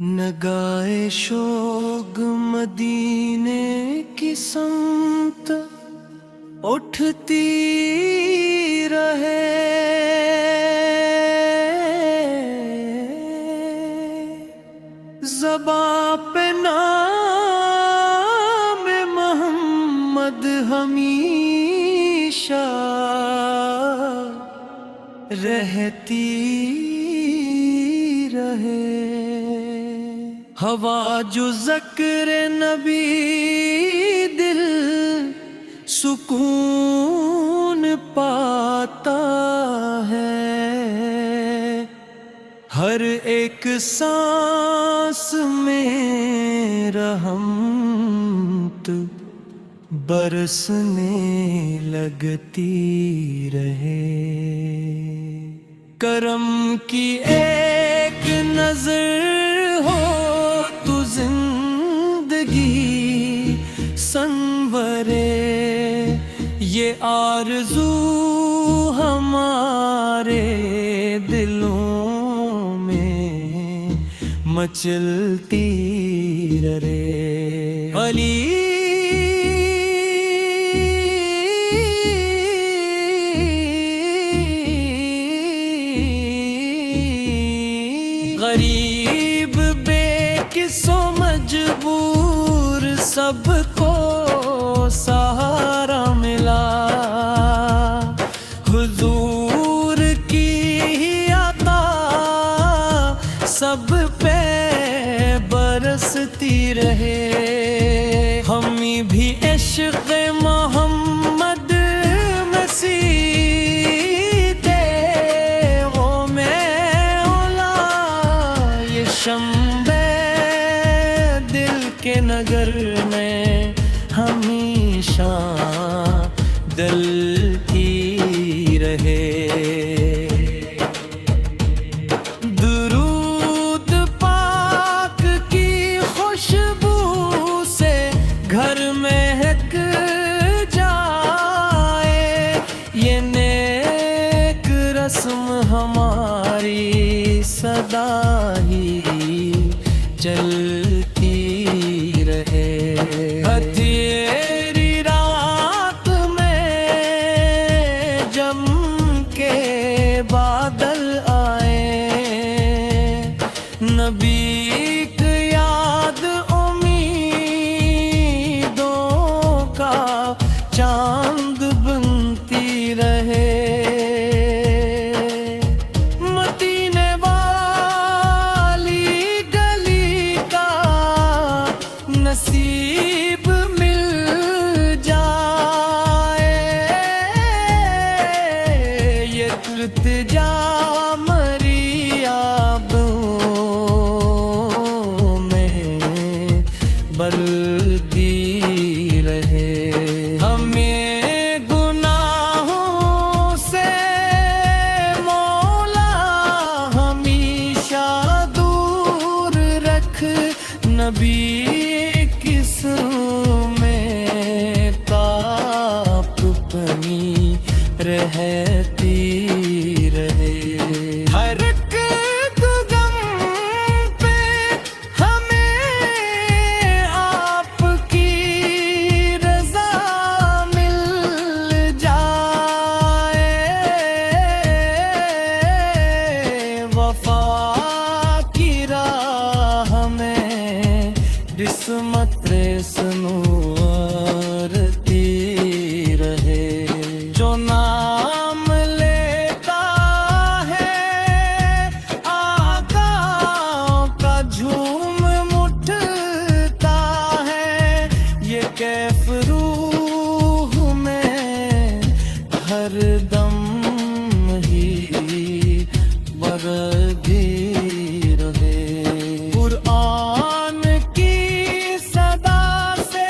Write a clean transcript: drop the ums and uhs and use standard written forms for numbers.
نگائے شوق مدینے کی سمت اٹھتی رہے، زباں پہ نام محمد ہمیشہ رہتی رہے۔ ہوا جو ذکر نبی دل سکون پاتا ہے، ہر ایک سانس میں رحمت برسنے لگتی رہے۔ کرم کی ایک نظر ہو تو زندگی سنورے، یہ آرزو ہمارے دلوں میں مچلتی رہے۔ علی غریب بے کسو مجبور سب کو سہارا ملا، حضور کی عطا سب پہ برستی رہے۔ ہمیں بھی عشق محمد مسیح شمبے دل کے نگر میں ہمیشہ دلتی رہے۔ درود پاک کی خوشبو سے گھر مہک جائے، یہ نیک رسم ہماری سدا ہی چلتی رہے۔ ہتھیری رات میں جم کے بادل آئے، نبی کی یاد امیدوں کا چاند بنتی رہے۔ نصیب مل جائے یہ التجا مریابوں میں بلدی رہے۔ ہمیں گناہوں سے مولا ہمیشہ دور رکھ، نبی میں تاپ پنی رہتی رہے۔ ہر ایک غم پہ ہمیں آپ کی رضا مل جائے، وفا کی راہ میں قسمت سنورتی رہے۔ جو نام لیتا ہے آقا کا جھوم اٹھتا ہے، یہ کیف روح میں ہر دم ہی بردی رہے۔ قرآن کی صدا سے